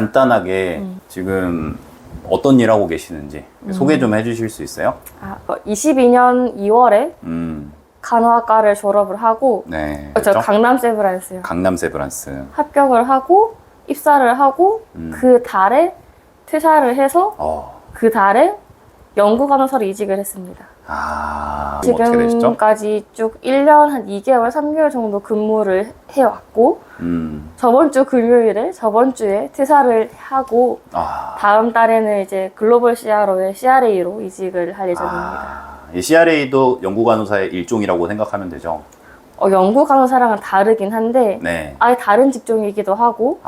간단하게 지금 어떤 일 하고 계시는지 소개 좀 해주실 수 있어요? 22년 2월에 음, 간호학과를 졸업을 하고 네. 저 그렇죠? 강남 세브란스요. 강남 세브란스. 합격을 하고 입사를 하고 그 달에 퇴사를 해서 그 달에 연구 간호사로 이직을 했습니다. 어떻게 되시죠? 지금까지 쭉 1년 한 2개월, 3개월 정도 근무를 해왔고 저번 주 금요일에 저번 주에 퇴사를 하고 다음 달에는 이제 글로벌 CRO의 CRA로 이직을 할 예정입니다. 이 CRA도 연구간호사의 일종이라고 생각하면 되죠? 연구 간호사랑은 다르긴 한데 네. 아예 다른 직종이기도 하고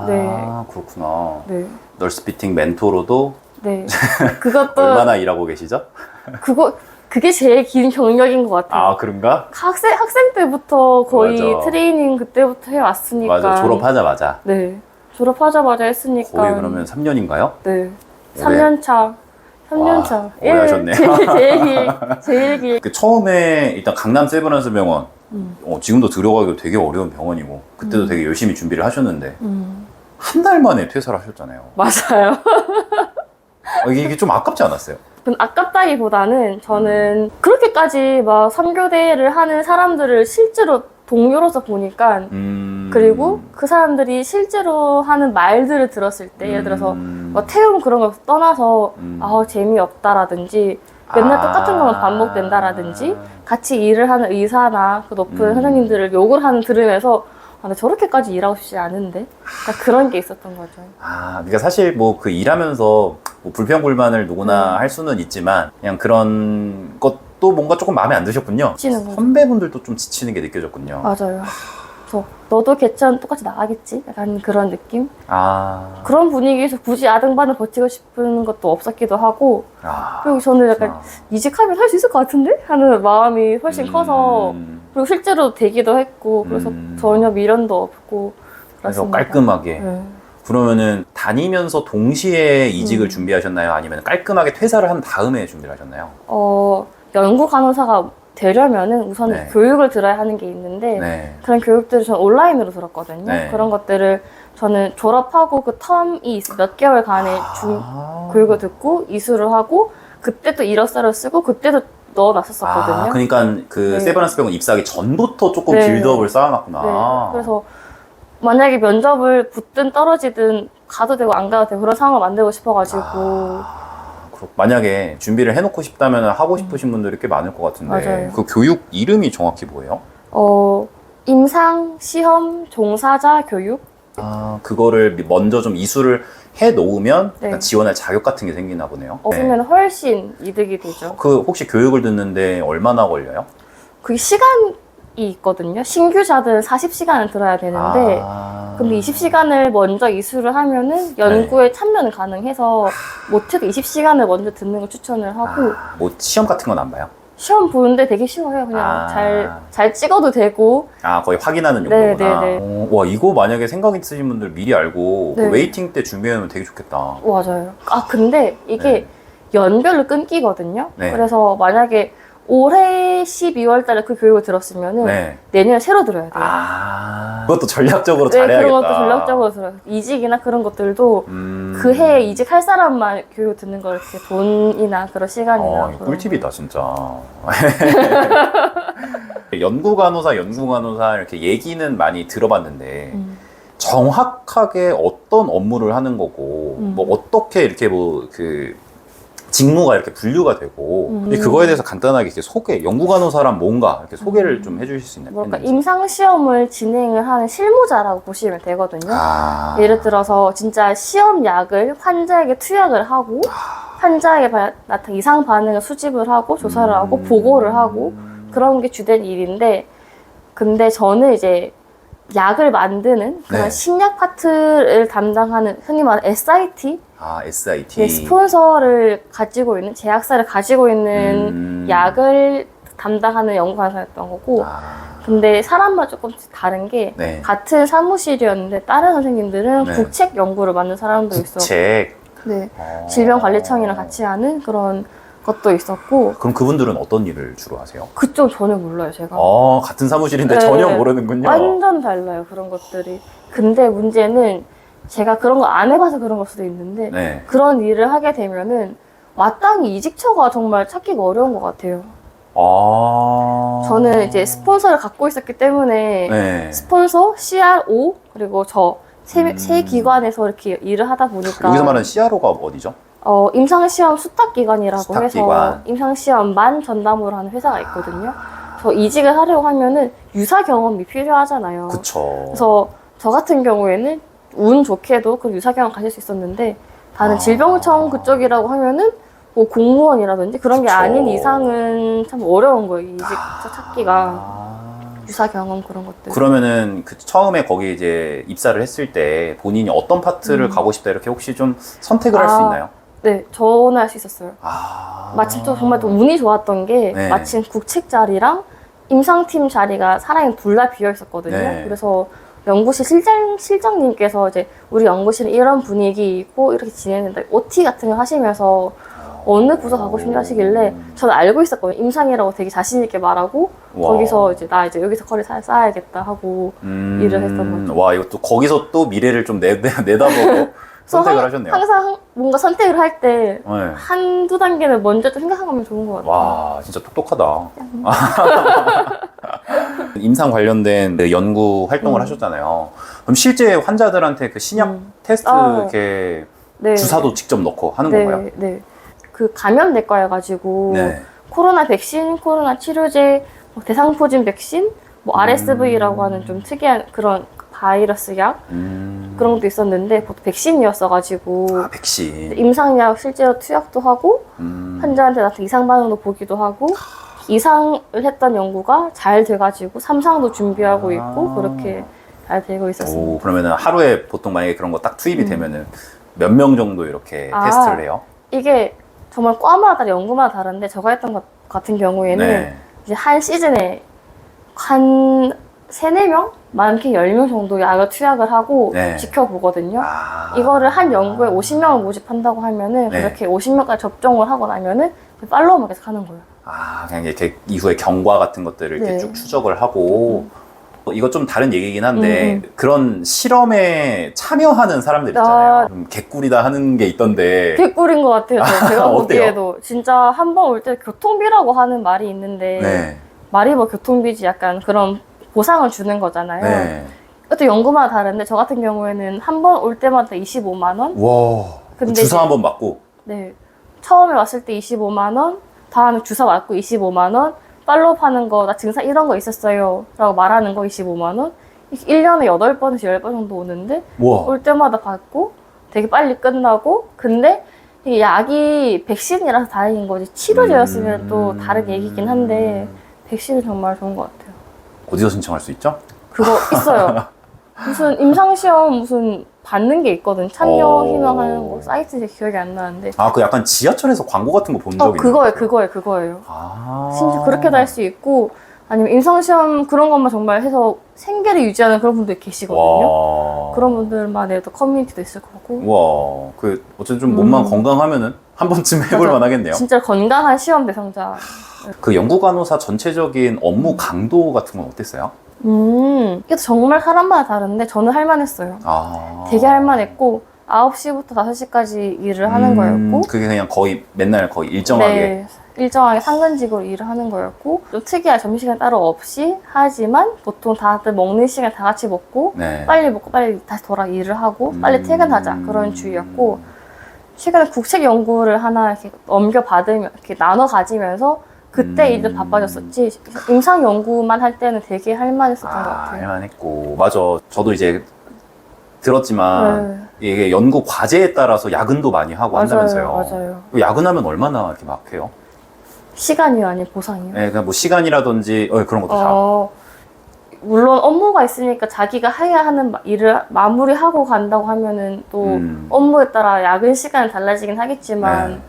네. 그렇구나. 네. 널스 피팅 멘토로도 네. 그것도 얼마나 일하고 계시죠? 그게 제일 긴 경력인 것 같아요. 그런가? 학생 때부터 거의 맞아. 트레이닝 그때부터 해왔으니까. 맞아, 졸업하자마자. 네. 졸업하자마자 했으니까. 거의 그러면 3년인가요? 네. 3년 차. 3년 차. 오래 하셨네요. 제일 길. 처음에 일단 강남 세브란스 병원, 지금도 들어가기가 되게 어려운 병원이고, 그때도 되게 열심히 준비를 하셨는데, 한 달 만에 퇴사를 하셨잖아요. 맞아요. 이게 좀 아깝지 않았어요? 아깝다기보다는 저는 그렇게까지 막 3교대를 하는 사람들을 실제로 동료로서 보니까 그리고 그 사람들이 실제로 하는 말들을 들었을 때 예를 들어서 뭐 태움 그런 거 떠나서 재미없다라든지 맨날 똑같은 것만 반복된다라든지 같이 일을 하는 의사나 그 높은 선생님들을 욕을 들으면서 나 저렇게까지 일하고 싶지 않은데 그런 게 있었던 거죠. 그러니까 사실 뭐 그 일하면서 뭐 불평불만을 누구나 할 수는 있지만 그냥 그런 것도 뭔가 조금 마음에 안 드셨군요. 지치는 거죠. 선배분들도 좀 지치는 게 느껴졌군요. 맞아요. 너도 걔처럼 똑같이 나가겠지? 약간 그런 느낌? 그런 분위기에서 굳이 아등바등 버티고 싶은 것도 없었기도 하고 그리고 저는 약간 이직하면 할 수 있을 것 같은데? 하는 마음이 훨씬 커서 그리고 실제로 되기도 했고 그래서 전혀 미련도 없고 그래서 그렇습니다. 깔끔하게 네. 그러면은 다니면서 동시에 이직을 준비하셨나요? 아니면 깔끔하게 퇴사를 한 다음에 준비를 하셨나요? 연구 간호사가 되려면은 우선 네. 교육을 들어야 하는 게 있는데 네. 그런 교육들을 저는 온라인으로 들었거든요. 네. 그런 것들을 저는 졸업하고 그 텀이 몇 개월간의 교육을 듣고 이수를 하고 그때 또 이력서를 쓰고 그때도 넣어놨었거든요. 그러니까 그 네. 세브란스 병원 입사하기 전부터 조금 네. 빌드업을 쌓아놨구나. 네. 그래서 만약에 면접을 붙든 떨어지든 가도 되고 안 가도 되고 그런 상황을 만들고 싶어가지고 만약에 준비를 해놓고 싶다면 하고 싶으신 분들이 꽤 많을 것 같은데 맞아요. 그 교육 이름이 정확히 뭐예요? 임상 시험 종사자 교육. 그거를 먼저 좀 이수를 해 놓으면 네. 약간 지원할 자격 같은 게 생기나 보네요. 없으면 훨씬 이득이 되죠. 그 혹시 교육을 듣는데 얼마나 걸려요? 그게 시간이 있거든요. 신규자들은 40시간을 들어야 되는데 근데 20시간을 먼저 이수를 하면은 연구에 참여는 가능해서 못해도 20시간을 먼저 듣는 걸 추천을 하고 뭐 시험 같은 건 안 봐요? 시험 보는데 되게 쉬워요. 그냥 잘 찍어도 되고 거의 확인하는 용도구나. 네. 와, 이거 만약에 생각 있으신 분들 미리 알고 네. 그 웨이팅 때 준비해놓으면 되게 좋겠다. 맞아요. 근데 이게 연별로 끊기거든요. 네. 그래서 만약에 올해 12월 달에 그 교육을 들었으면은 내년에 새로 들어야 돼요. 그것도 전략적으로 네, 잘해야겠다. 그런 것도 전략적으로 들어요. 이직이나 그런 것들도 그 해에 이직할 사람만 교육 듣는 걸 이렇게 돈이나 그런 시간이나 이거 꿀팁이다 진짜. 연구간호사 이렇게 얘기는 많이 들어봤는데 정확하게 어떤 업무를 하는 거고 뭐 어떻게 이렇게 그 직무가 이렇게 분류가 되고 근데 그거에 대해서 간단하게 이렇게 연구간호사란 뭔가 이렇게 소개를 좀 해주실 수 있나요? 임상시험을 진행을 하는 실무자라고 보시면 되거든요. 예를 들어서 진짜 시험약을 환자에게 투약을 하고 환자에게 나타난 이상 반응을 수집을 하고 조사를 하고 보고를 하고 그런 게 주된 일인데 근데 저는 이제 약을 만드는 그런 신약 파트를 담당하는 흔히 말하는 SIT SIT. 스폰서를 가지고 있는 제약사를 가지고 있는 약을 담당하는 연구관사였던 거고 근데 사람마다 조금씩 다른 게 같은 사무실이었는데 다른 선생님들은 국책 연구를 만든 사람도 있었고 질병관리청이랑 같이 하는 그런 것도 있었고. 그럼 그분들은 어떤 일을 주로 하세요? 그쪽 전혀 몰라요, 제가. 같은 사무실인데 전혀 모르는군요. 완전 달라요, 그런 것들이. 근데 문제는 제가 그런 거 안 해봐서 그런 걸 수도 있는데 네. 그런 일을 하게 되면은 마땅히 이직처가 정말 찾기가 어려운 것 같아요. 아. 저는 이제 스폰서를 갖고 있었기 때문에 네. 스폰서, CRO 그리고 저 세 기관에서 이렇게 일을 하다 보니까 여기서 말하는 CRO가 어디죠? 임상시험 수탁기관이라고 수탁기관. 해서 임상시험만 전담으로 하는 회사가 있거든요. 저 이직을 하려고 하면은 유사 경험이 필요하잖아요. 그쵸. 그래서 저 같은 경우에는 운 좋게도 그 유사 경험 가질 수 있었는데 다른 질병청 그쪽이라고 하면은 뭐 공무원이라든지 그런 게 그쵸. 아닌 이상은 참 어려운 거예요. 이직처 찾기가. 유사 경험 그런 것들. 그러면은 그 처음에 거기 이제 입사를 했을 때 본인이 어떤 파트를 가고 싶다 이렇게 혹시 좀 선택을 할 수 있나요? 네, 저는 할 수 있었어요. 마침 또 정말 또 운이 좋았던 게 네. 마침 국책 자리랑 임상팀 자리가 사람이 둘 다 비어 있었거든요. 네. 그래서 연구실 실장님께서 이제 우리 연구실은 이런 분위기이고 이렇게 지내는데 OT 같은 거 하시면서 어느 부서 가고 싶냐 하시길래 저는 알고 있었거든요. 임상이라고 되게 자신 있게 말하고 와. 거기서 이제 나 이제 여기서 커리 쌓아야겠다 하고 일을 했던 거죠. 와, 이것도 거기서 또 미래를 좀 내다보고 선택을 하셨네요. 항상 뭔가 선택을 할 때 네. 한두 단계는 먼저 좀 생각하면 좋은 것 같아요. 와, 진짜 똑똑하다. 임상 관련된 그 연구 활동을 하셨잖아요. 그럼 실제 환자들한테 그 신약 테스트 이렇게 네. 주사도 직접 넣고 하는 네, 건가요? 네. 그 감염내과여가지고 네. 코로나 백신, 코로나 치료제, 뭐 대상포진 백신, 뭐 RSV라고 하는 좀 특이한 그런 바이러스 약 그런 것도 있었는데 보통 백신이었어가지고 백신. 임상약 실제로 투약도 하고 환자한테 나타난 이상 반응도 보기도 하고 이상을 했던 연구가 잘 돼가지고 3상도 준비하고 있고 그렇게 잘 되고 있었습니다. 오, 그러면은 하루에 보통 만약에 그런 거 딱 투입이 되면은 몇 명 정도 이렇게 테스트를 해요? 이게 정말 과마다 연구마다 다른데 제가 했던 것 같은 경우에는 네. 이제 한 시즌에 한 3-4명? 많게 10명 정도 약을 투약을 하고 네. 지켜보거든요. 아. 이거를 한 연구에 50명을 모집한다고 하면은 네. 그렇게 50명까지 접종을 하고 나면은 팔로우만 계속 하는 거예요. 그냥 이렇게 이후에 경과 같은 것들을 이렇게 네. 쭉 추적을 하고 이거 좀 다른 얘기긴 한데 그런 실험에 참여하는 사람들 있잖아요. 좀 개꿀이다 하는 게 있던데 개꿀인 것 같아요. 제가 어때요? 보기에도 진짜 한 번 올 때 교통비라고 하는 말이 있는데 네. 말이 뭐 교통비지 약간 그런 보상을 주는 거잖아요. 네. 그것도 연구마다 다른데 저 같은 경우에는 한 번 올 때마다 25만 원. 와. 근데 주사 이제- 한 번 맞고 네. 처음에 왔을 때 25만 원, 다음에 주사 맞고 25만 원, 팔로업 하는 거, 나 증상 이런 거 있었어요. 라고 말하는 거 25만 원. 1년에 8번에서 10번 정도 오는데 와. 올 때마다 받고 되게 빨리 끝나고 근데 이게 약이 백신이라서 다행인 거지 치료제였으면 또 다른 얘기긴 한데 백신은 정말 좋은 것 같아요. 어디서 신청할 수 있죠? 그거 있어요. 무슨 임상시험 무슨 받는 게 있거든. 참여 희망하는 거 사이트 제 기억이 안 나는데. 그 약간 지하철에서 광고 같은 거 본 적이 있어요. 그거예요. 심지어 그렇게도 할 수 있고 아니면 임상시험 그런 것만 정말 해서 생계를 유지하는 그런 분들 계시거든요. 와. 그런 분들만 해도 커뮤니티도 있을 거고. 와. 어쨌든 좀 몸만 건강하면은 한 번쯤 해볼 맞아. 만하겠네요. 진짜 건강한 시험 대상자. 그 연구간호사 전체적인 업무 강도 같은 건 어땠어요? 이게 정말 사람마다 다른데 저는 할만했어요. 되게 할만했고 9시부터 5시까지 일을 하는 거였고 그게 그냥 맨날 거의 일정하게. 네, 일정하게 상근직으로 일을 하는 거였고 좀 특이한 점심시간 따로 없이 하지만 보통 다들 먹는 시간 다 같이 먹고 네. 빨리 먹고 빨리 다시 돌아 일을 하고 빨리 퇴근하자 그런 주의였고 최근에 국책 연구를 하나 이렇게 넘겨받으면 이렇게 나눠 가지면서 그때 일은 바빠졌었지 임상 연구만 할 때는 되게 할만했었던 것 같아요. 할만했고 맞아. 저도 이제 들었지만 이게 연구 과제에 따라서 야근도 많이 하고 한다면서요. 맞아요. 야근하면 얼마나 이렇게 막 해요? 시간이요, 아니면 보상이요? 네, 그냥 뭐 시간이라든지 그런 것도 다. 물론 업무가 있으니까 자기가 해야 하는 일을 마무리하고 간다고 하면은 또 업무에 따라 야근 시간이 달라지긴 하겠지만 네.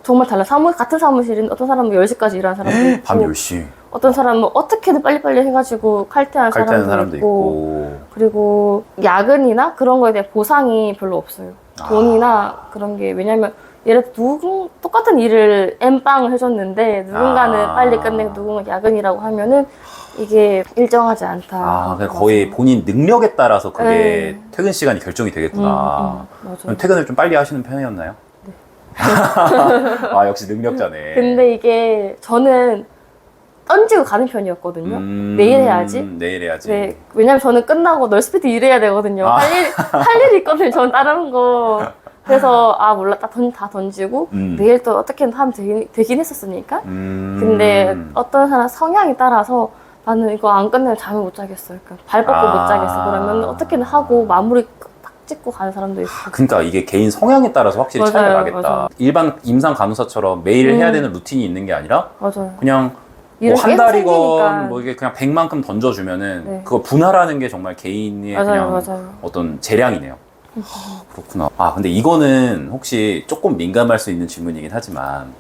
정말 달라. 같은 사무실인 어떤 사람은 10시까지 일하는 사람도 있고 밤 10시. 어떤 사람은 어떻게든 빨리빨리 해가지고 칼퇴하는 사람도 있고 그리고 야근이나 그런 거에 대한 보상이 별로 없어요. 돈이나 그런 게 왜냐면 예를 들어 똑같은 일을 N빵을 해줬는데 누군가는 빨리 끝내고 누군가는 야근이라고 하면은 이게 일정하지 않다. 아, 그러니까 거의 본인 능력에 따라서 그게 네. 퇴근 시간이 결정이 되겠구나. 맞아요. 그럼 퇴근을 좀 빨리 하시는 편이었나요? 네. 아, 역시 능력자네. 근데 이게 저는 던지고 가는 편이었거든요. 내일 해야지. 내일 해야지. 네, 왜냐면 저는 끝나고 널스피트 일해야 되거든요. 아. 할 일이 있거든요. 저는 다른 거. 그래서 몰라, 다 던지고 내일 또 어떻게든 하면 되긴 했었으니까. 근데 어떤 사람 성향에 따라서 나는 이거 안 끝내면 잠을 못 자겠어. 그러니까 발 뻗고 못 자겠어. 그러면 어떻게든 하고 마무리 딱 찍고 가는 사람도 있고. 그러니까 이게 개인 성향에 따라서 확실히 차이가 맞아요, 나겠다. 맞아요. 일반 임상 간호사처럼 매일 해야 되는 루틴이 있는 게 아니라 맞아요. 그냥 뭐 일을 한 계속 달이건 챙기니까. 뭐 이게 그냥 100만큼 던져주면은 네. 그거 분할하는 게 정말 개인의 그냥 맞아요. 어떤 재량이네요. 그렇구나. 아, 근데 이거는 혹시 조금 민감할 수 있는 질문이긴 하지만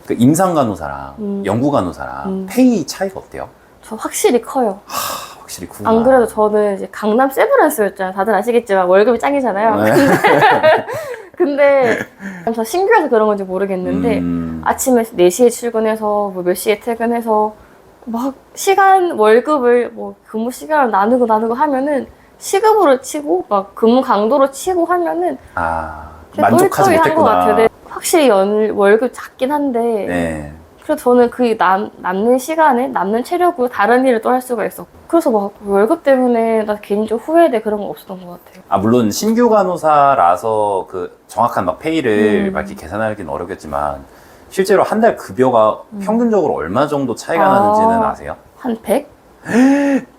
그 임상 간호사랑 연구 간호사랑 페이 차이가 어때요? 저 확실히 커요. 확실히 크구나. 안 그래도 저는 이제 강남 세브란스였잖아요. 다들 아시겠지만 월급이 짱이잖아요. 네. 근데 저 신규여서 그런 건지 모르겠는데 아침에 4시에 출근해서 뭐 몇 시에 퇴근해서 막 월급을 뭐 근무 시간을 나누고 하면은 시급으로 치고 막 근무 강도로 치고 하면은 만족하지 똘똘이 한것 못했구나. 같아요. 네. 확실히 월급 작긴 한데 네. 그래서 저는 그 남는 시간에 남는 체력으로 다른 일을 또 할 수가 있었고 그래서 막 월급 때문에 나 개인적으로 후회돼 그런 건 없었던 것 같아요. 아, 물론 신규 간호사라서 그 정확한 막 페이를 막 이렇게 계산하기는 어렵겠지만 실제로 한 달 급여가 평균적으로 얼마 정도 차이가 나는지는 아세요? 한 100?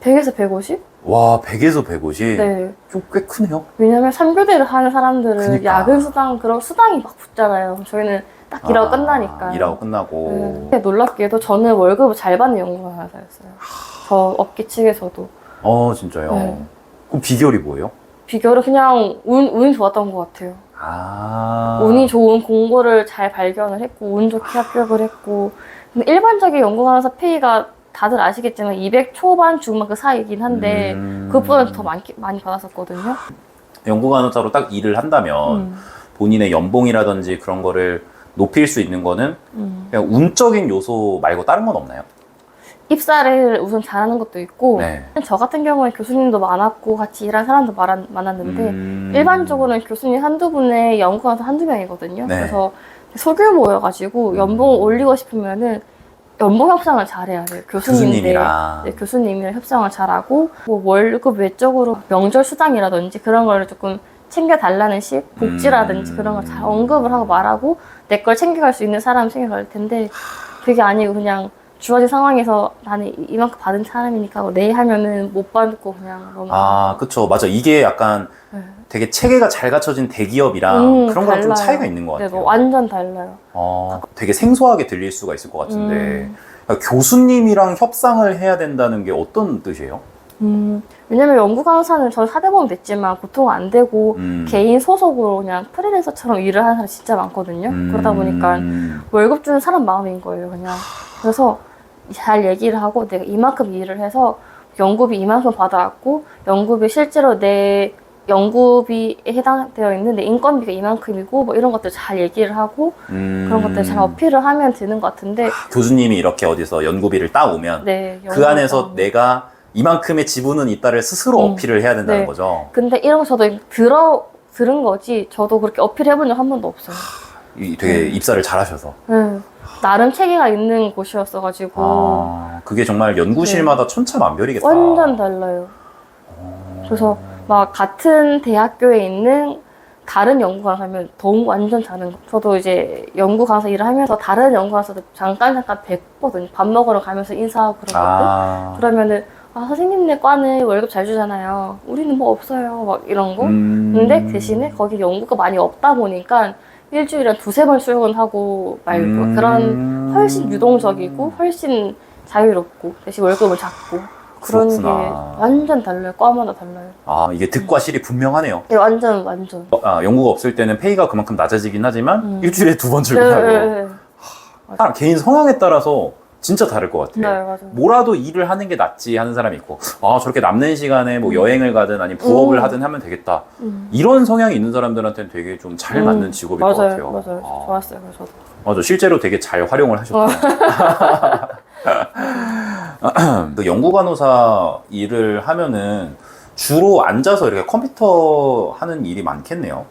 100에서 150? 와, 100에서 150? 네. 좀 꽤 크네요. 왜냐면 3교대를 하는 사람들은 그니까. 야근 수당 그런 수당이 막 붙잖아요. 저희는 딱 일하고 끝나니까. 일하고 끝나고. 네. 놀랍게도 저는 월급을 잘 받는 연구간호사였어요. 저 업계 측에서도. 진짜요? 네. 그럼 비결이 뭐예요? 비결은 그냥 운이 좋았던 것 같아요. 운이 좋은 공고를 잘 발견을 했고 운 좋게 합격을 했고 근데 일반적인 연구간호사 페이가 다들 아시겠지만 200 초반 중반 그 사이이긴 한데 그것보다 더 많이 받았었거든요. 연구간호사로 딱 일을 한다면 본인의 연봉이라든지 그런 거를 높일 수 있는 거는 그냥 운적인 요소 말고 다른 건 없나요? 입사를 우선 잘하는 것도 있고 네. 저 같은 경우는 교수님도 많았고 같이 일하는 사람도 많았는데 일반적으로는 교수님 한두 분에 연구간호사 한두 명이거든요. 네. 그래서 소규모여가지고 연봉을 올리고 싶으면은 연봉 협상을 잘해야 돼요. 교수님이랑 협상을 잘하고 뭐 월급 외적으로 명절 수당이라든지 그런 걸 조금 챙겨달라는 식 복지라든지 그런 걸 잘 언급을 하고 말하고 내 걸 챙겨갈 수 있는 사람 챙겨갈 텐데 그게 아니고 그냥 주어진 상황에서 나는 이만큼 받은 사람이니까 내일 하면은 못 받고 그냥 너무 그쵸. 맞아. 이게 약간 되게 체계가 잘 갖춰진 대기업이랑 그런 거랑 좀 달라요. 차이가 있는 것 같아요. 네, 완전 달라요. 되게 생소하게 들릴 수가 있을 것 같은데 그러니까 교수님이랑 협상을 해야 된다는 게 어떤 뜻이에요? 왜냐면 연구간호사는 전 사대보험 됐지만 보통 안 되고 개인 소속으로 그냥 프리랜서처럼 일을 하는 사람이 진짜 많거든요. 그러다 보니까 월급 주는 사람 마음인 거예요, 그냥. 그래서 잘 얘기를 하고 내가 이만큼 일을 해서 연구비 이만큼 받아왔고 연구비 실제로 내 연구비에 해당되어 있는 내 인건비가 이만큼이고 뭐 이런 것들 잘 얘기를 하고 그런 것들 잘 어필을 하면 되는 것 같은데 교수님이 이렇게 어디서 연구비를 따오면 네, 그 안에서 내가 이만큼의 지분은 있다를 스스로 어필을 해야 된다는 네. 거죠. 근데 이런 거 저도 들은 거지 저도 그렇게 어필해본 적 한 번도 없어요. 되게 입사를 잘하셔서. 나름 체계가 있는 곳이었어가지고 그게 정말 연구실마다 천차만별이겠다. 완전 달라요. 그래서 막 같은 대학교에 있는 다른 연구강사면 더욱 완전 다른 거. 저도 이제 연구강사 일을 하면서 다른 연구강사도 잠깐 뵙거든요. 밥 먹으러 가면서 인사하고 그런 것들. 그러면은 선생님네 과는 월급 잘 주잖아요. 우리는 뭐 없어요. 막 이런 거. 근데 대신에 거기 연구가 많이 없다 보니까 일주일에 2-3번 출근하고 말고 그런 훨씬 유동적이고 훨씬 자유롭고 대신 월급을 작고 그런 그렇구나. 게 완전 달라요. 과마다 달라요. 이게 득과 실이 분명하네요. 네, 완전. 연구가 없을 때는 페이가 그만큼 낮아지긴 하지만 일주일에 2번 출근하고. 네. 사람 개인 성향에 따라서 진짜 다를 것 같아요. 네, 맞아요. 뭐라도 일을 하는 게 낫지 하는 사람이 있고, 저렇게 남는 시간에 뭐 여행을 가든 아니면 부업을 하든 하면 되겠다. 이런 성향이 있는 사람들한테는 되게 좀 잘 맞는 직업일 것 같아요. 맞아요. 좋았어요. 저도. 맞아. 실제로 되게 잘 활용을 하셨구나. 그 연구간호사 일을 하면은 주로 앉아서 이렇게 컴퓨터 하는 일이 많겠네요.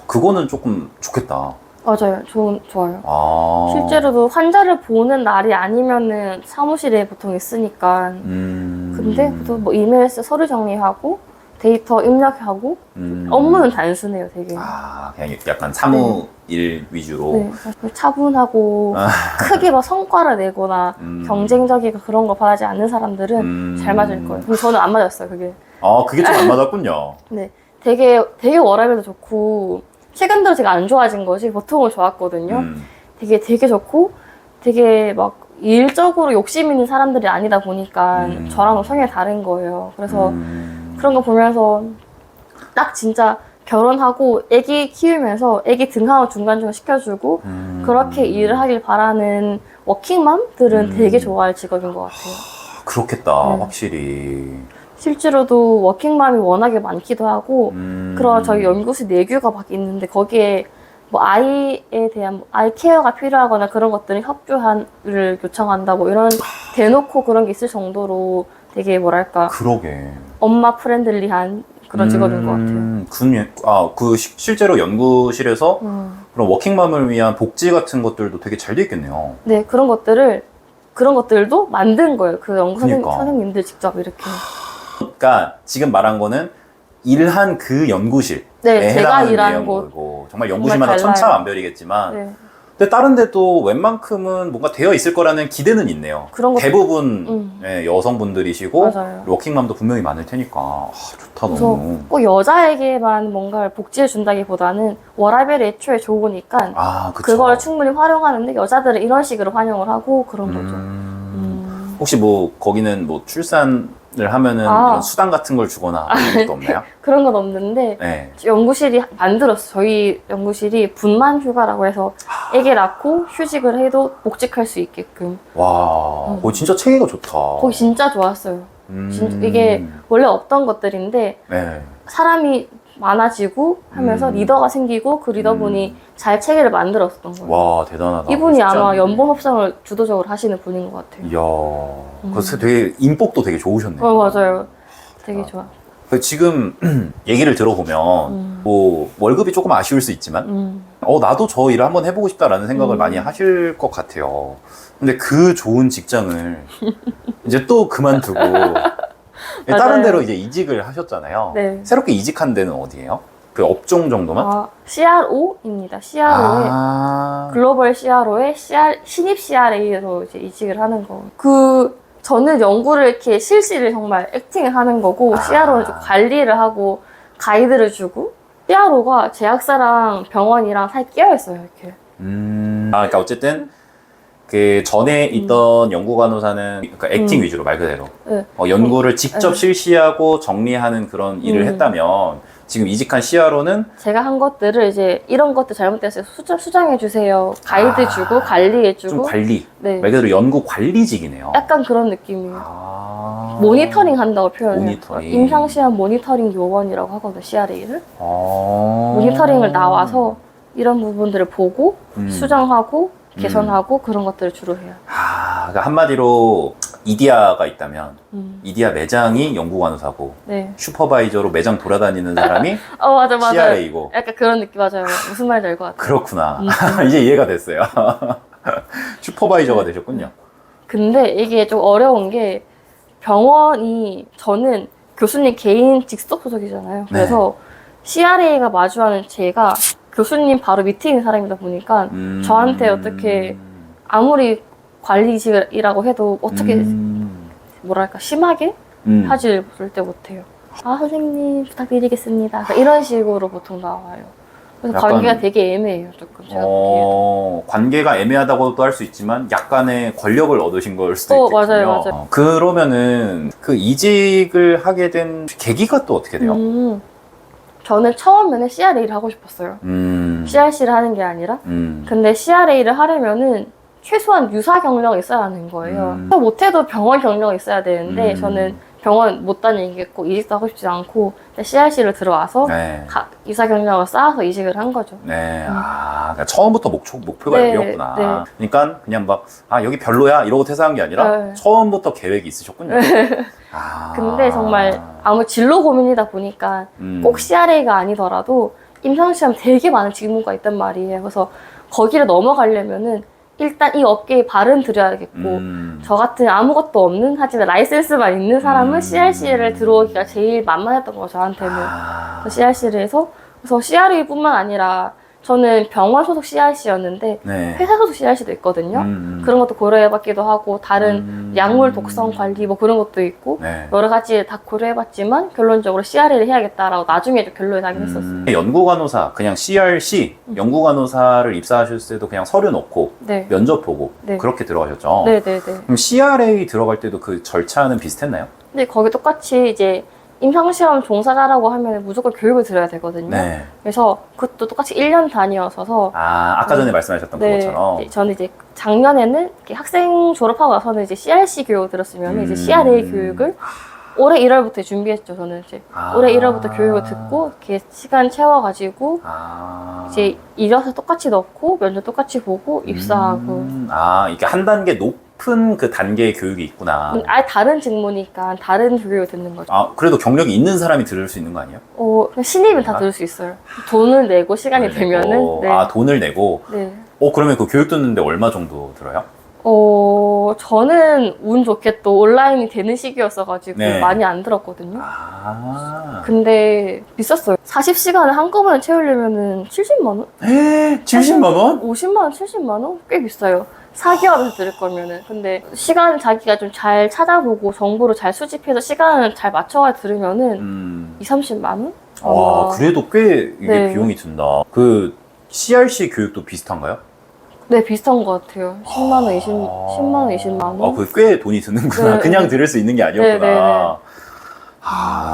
그거는 조금 좋겠다. 맞아요. 좋아요. 아. 실제로도 환자를 보는 날이 아니면은 사무실에 보통 있으니까. 근데 또 뭐 이메일 서류 정리하고 데이터 입력하고 업무는 단순해요, 되게. 아, 그냥 약간 사무일 위주로. 네, 차분하고 크게 막 성과를 내거나 경쟁적이고 그런 거 바라지 않는 사람들은 잘 맞을 거예요. 근데 저는 안 맞았어요, 그게. 아, 그게 좀 안 맞았군요. 네, 되게 워라밸도 좋고 최근 들어 제가 안 좋아진 것이 보통은 좋았거든요. 되게 좋고 되게 막 일적으로 욕심 있는 사람들이 아니다 보니까 저랑 성향이 다른 거예요. 그래서 그런 거 보면서 딱 진짜 결혼하고 아기 키우면서 아기 등하원 중간중간 시켜주고 그렇게 일을 하길 바라는 워킹맘들은 되게 좋아할 직업인 것 같아요. 그렇겠다, 네. 확실히. 실제로도 워킹맘이 워낙에 많기도 하고 그런 저희 연구실 내규가 막 있는데 거기에 뭐 아이에 대한 아이 케어가 필요하거나 그런 것들은 협조를 요청한다 뭐 이런 대놓고 그런 게 있을 정도로 되게 뭐랄까 그러게. 엄마 프렌들리한 그런 직업인 것 같아요. 실제로 연구실에서 그런 워킹맘을 위한 복지 같은 것들도 되게 잘 돼 있겠네요. 네, 그런 것들도 만든 거예요. 그 연구 그러니까. 선생님들 직접 이렇게. 그러니까 지금 말한 거는 일한 그 연구실에 네, 제가 해당하는 일하는 곳. 내용이고 정말 연구실마다 정말 달라요. 천차만별이겠지만 네. 근데 다른 데도 웬만큼은 뭔가 되어 있을 거라는 기대는 있네요. 그런 것도- 대부분 여성분들이시고 맞아요. 워킹맘도 분명히 많을 테니까 좋다 그래서 너무. 꼭 여자에게만 뭔가를 복지해 준다기보다는 워라밸이 애초에 좋으니까 아, 그쵸. 그걸 충분히 활용하는데 여자들은 이런 식으로 활용을 하고 그런 거죠. 혹시 뭐 거기는 뭐 출산을 하면은 이런 수당 같은 걸 주거나 그런 것도 없나요? 그런 건 없는데 네. 연구실이 만들었어요. 저희 연구실이 분만 휴가라고 해서 애기 낳고 휴직을 해도 복직할 수 있게끔. 와, 그거 진짜 체계가 좋다. 거기 진짜 좋았어요. 진짜 이게 원래 없던 것들인데 네. 사람이 많아지고 하면서 리더가 생기고 그 리더분이 잘 체계를 만들었던 거예요. 와, 대단하다. 이분이 쉽지 아마 않은데. 연봉 협상을 주도적으로 하시는 분인 것 같아요. 이야, 그래서 되게 인복도 되게 좋으셨네요. 맞아요. 되게 좋아. 지금 얘기를 들어보면 뭐 월급이 조금 아쉬울 수 있지만 나도 저 일을 한번 해보고 싶다라는 생각을 많이 하실 것 같아요. 근데 그 좋은 직장을 이제 또 그만두고 다른 데로 이제 이직을 하셨잖아요. 네. 새롭게 이직한 데는 어디예요? 그 업종 정도만? CRO입니다. CRO에 글로벌 CRO에 신입 CRA로 이제 이직을 하는 거. 저는 연구를 이렇게 실시를 정말 액팅을 하는 거고 CRO는 좀 관리를 하고 가이드를 주고 CRO가 제약사랑 병원이랑 사이 끼어 있어요 이렇게. 그러니까 어쨌든 그 전에 있던 연구간호사는 그러니까 액팅 위주로 말 그대로 네. 연구를 직접 실시하고 정리하는 그런 일을 했다면 지금 이직한 CRO는 제가 한 것들을 이제 이런 것들 잘못됐어요. 수정해 주세요. 가이드 주고 관리해 주고. 좀 관리. 네. 말 그대로 연구 관리직이네요. 약간 그런 느낌이에요. 모니터링 한다고 표현해요. 모니터링. 임상시험 모니터링 요원이라고 하거든요. CRA를. 아. 모니터링을 나와서 이런 부분들을 보고 수정하고 개선하고 그런 것들을 주로 해요. 그러니까 한마디로 이디아가 있다면 이디아 매장이 연구간호사고 네. 슈퍼바이저로 매장 돌아다니는 사람이 맞아. CRA이고. 약간 그런 느낌 맞아요. 무슨 말인지 알 것 같아요. 그렇구나. 이제 이해가 됐어요. 슈퍼바이저가 되셨군요. 근데 이게 좀 어려운 게 병원이 저는 교수님 개인 직속 소속이잖아요. 그래서 CRA가 마주하는 제가 교수님 바로 밑에 사람이다 보니까 저한테 어떻게 아무리 관리직이라고 해도 어떻게 뭐랄까 심하게 하질 절대 못해요. 선생님 부탁드리겠습니다. 그러니까 이런 식으로 보통 나와요. 그래서 약간, 관계가 되게 애매해요. 조금 제가 보기에도. 관계가 애매하다고도 할 수 있지만 약간의 권력을 얻으신 걸 수도 있겠군요. 맞아요. 그러면은 그 이직을 하게 된 계기가 또 어떻게 돼요? 저는 처음에는 CRA를 하고 싶었어요. CRC를 하는 게 아니라. 근데 CRA를 하려면은 최소한 유사 경력이 있어야 하는 거예요. 못해도 병원 경력이 있어야 되는데 저는 병원 못 다니겠고 이직도 하고 싶지 않고 CRC를 들어와서 네. 이사 경력을 쌓아서 이직을 한 거죠. 네. 그러니까 처음부터 목표가 네, 여기였구나. 네. 그러니까 그냥 막, 여기 별로야. 이러고 퇴사한 게 아니라 네. 처음부터 계획이 있으셨군요. 근데 정말 아무 진로 고민이다 보니까 꼭 CRA가 아니더라도 임상시험 되게 많은 직무가 있단 말이에요. 그래서 거기를 넘어가려면은 일단 이 업계에 발은 들여야겠고 저 같은 아무것도 없는 하지만 라이센스만 있는 사람은 CRC를 들어오기가 제일 만만했던 거죠, 저한테는. CRC를 해서 그래서 CRA뿐만 아니라 저는 병원 소속 CRC였는데 네. 회사 소속 CRC도 있거든요. 그런 것도 고려해봤기도 하고 다른 약물 독성 관리 뭐 그런 것도 있고 네. 여러 가지 다 고려해봤지만 결론적으로 CRA를 해야겠다라고 나중에 좀 결론이 나긴 했었어요. 연구간호사, 그냥 CRC, 연구간호사를 입사하셨을 때도 그냥 서류 넣고 네. 면접 보고 네. 그렇게 들어가셨죠? 네네네. 그럼 CRA 들어갈 때도 그 절차는 비슷했나요? 근데 거기 똑같이 이제 임상시험 종사자라고 하면 무조건 교육을 들어야 되거든요. 네. 그래서 그것도 똑같이 1년 단위여서서 아까 전에 말씀하셨던 그것처럼. 네, 저는 이제 작년에는 이렇게 학생 졸업하고 나서는 이제 CRC 교육을 들었으면 이제 CRA 교육을 올해 1월부터 준비했죠. 저는 이제 올해 1월부터 교육을 듣고 이렇게 시간 채워가지고 이제 이력서 똑같이 넣고 면접 똑같이 보고 입사하고. 이게 한 단계 높은 그 단계의 교육이 있구나. 아예 다른 직무니까 다른 교육을 듣는 거죠. 그래도 경력이 있는 사람이 들을 수 있는 거 아니에요? 그냥 신입은 다 들을 수 있어요. 돈을 내고 시간이 되면은. 네. 돈을 내고. 네. 그러면 그 교육 듣는데 얼마 정도 들어요? 저는 운 좋게 또 온라인이 되는 시기였어가지고 네. 많이 안 들었거든요. 근데 비쌌어요. 40시간을 한꺼번에 채우려면은 70만원? 70만원? 50만원, 70만원? 꽤 비싸요. 4개월에서 들을 거면은. 근데 시간 자기가 좀 잘 찾아보고 정보를 잘 수집해서 시간을 잘 맞춰가 들으면은 2, 30만원? 그래도 꽤 이게 네. 비용이 든다. 그 CRC 교육도 비슷한가요? 네, 비슷한 것 같아요. 10만원, 10만원, 20만원. 그게 꽤 돈이 드는구나. 네. 그냥 들을 수 있는 게 아니었구나.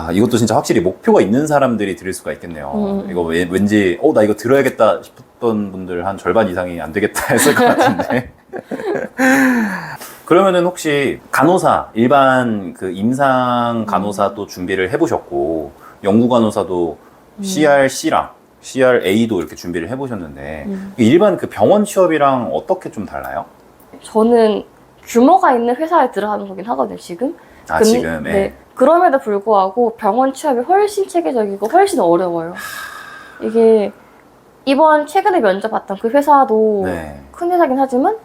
네. 이것도 진짜 확실히 목표가 있는 사람들이 들을 수가 있겠네요. 이거 왠지, 나 이거 들어야겠다 싶었던 분들 한 절반 이상이 안 되겠다 했을 것 같은데. 그러면은 혹시 간호사, 일반 그 임상 간호사도 준비를 해보셨고, 연구 간호사도 CRC랑 CRA도 이렇게 준비를 해보셨는데, 일반 그 병원 취업이랑 어떻게 좀 달라요? 저는 규모가 있는 회사에 들어가는 거긴 하거든요, 지금. 지금? 네. 그럼에도 불구하고 병원 취업이 훨씬 체계적이고 훨씬 어려워요. 이게 이번 최근에 면접 봤던 그 회사도 네. 큰 회사긴 하지만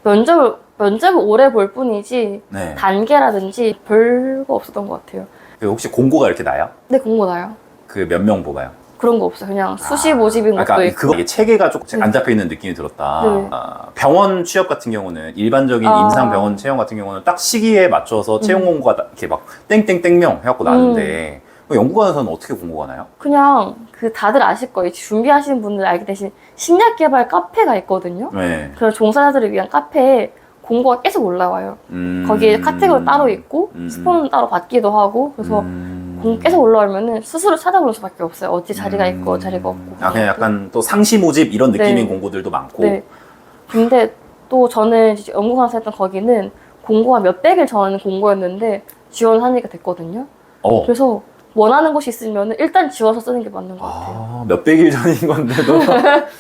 면접을 오래 볼 뿐이지 네. 단계라든지 별거 없었던 것 같아요. 혹시 공고가 이렇게 나요? 네, 공고 나요. 그 몇 명 뽑아요? 그런 거 없어요. 그냥 수시 모집인 것도 있고. 이게 체계가 조금 안 잡혀 있는 느낌이 들었다. 네. 병원 취업 같은 경우는 일반적인 임상 병원 채용 같은 경우는 딱 시기에 맞춰서 채용 공고가 이렇게 막 땡땡땡명 해갖고 나는데 연구관에서는 어떻게 공고가 나요? 그냥 그 다들 아실 거예요. 준비하시는 분들 알게 되신 심리학 개발 카페가 있거든요. 네. 그런 종사자들을 위한 카페에 공고가 계속 올라와요. 거기에 카테고리 따로 있고 스폰은 따로 받기도 하고 그래서 공고 계속 올라오면은 스스로 찾아보는 수밖에 없어요. 어디 자리가 있고 자리가 없고. 그냥 약간 또 상시 모집 이런 느낌인 네. 공고들도 많고. 네. 근데 또 저는 연구관에서 했던 거기는 공고가 몇백일 전 공고였는데 지원하니까 됐거든요. 그래서 원하는 곳이 있으면 일단 지워서 쓰는 게 맞는 것 같아요. 몇백일 전인 건데도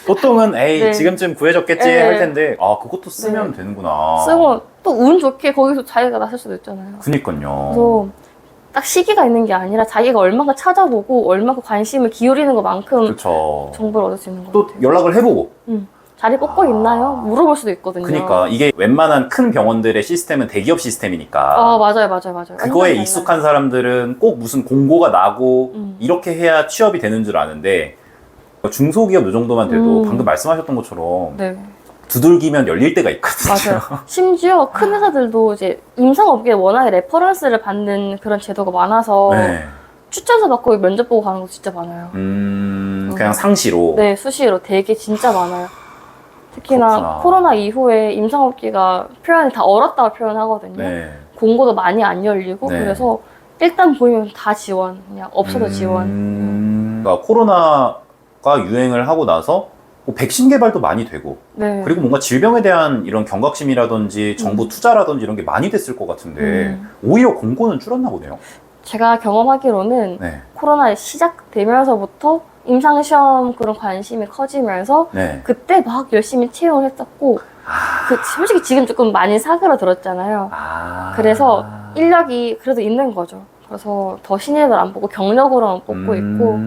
보통은 네. 지금쯤 구해졌겠지 네. 할 텐데 그것도 쓰면 되는구나. 쓰고 또 운 좋게 거기서 자기가 나설 수도 있잖아요. 그니까요. 그래서 딱 시기가 있는 게 아니라 자기가 얼마나 찾아보고 얼마나 관심을 기울이는 것만큼 그쵸. 정보를 얻을 수 있는 것 또 같아요. 연락을 해보고. 자리 뽑고 있나요? 물어볼 수도 있거든요. 그러니까 이게 웬만한 큰 병원들의 시스템은 대기업 시스템이니까 맞아요. 그거에 익숙한 사람들은 꼭 무슨 공고가 나고 이렇게 해야 취업이 되는 줄 아는데 중소기업 이 정도만 돼도 방금 말씀하셨던 것처럼 네. 두들기면 열릴 때가 있거든요. 맞아요. 심지어 큰 회사들도 이제 임상업계에 워낙에 레퍼런스를 받는 그런 제도가 많아서 네. 추천서 받고 면접 보고 가는 거 진짜 많아요. 그냥 상시로. 네, 수시로 되게 진짜 많아요. 특히나 그렇구나. 코로나 이후에 임상업계가 표현이 다 얼었다고 표현하거든요. 네. 공고도 많이 안 열리고 네. 그래서 일단 보이면 다 지원, 그냥 없어도 지원. 그러니까 코로나가 유행을 하고 나서 백신 개발도 많이 되고 네. 그리고 뭔가 질병에 대한 이런 경각심이라든지 정부 투자라든지 이런 게 많이 됐을 것 같은데 오히려 공고는 줄었나 보네요. 제가 경험하기로는 네. 코로나 시작되면서부터 임상시험 그런 관심이 커지면서 네. 그때 막 열심히 채용을 했었고 솔직히 지금 조금 많이 사그라들었잖아요. 그래서 인력이 그래도 있는 거죠. 그래서 더 신입을 안 뽑고 경력으로만 뽑고 있고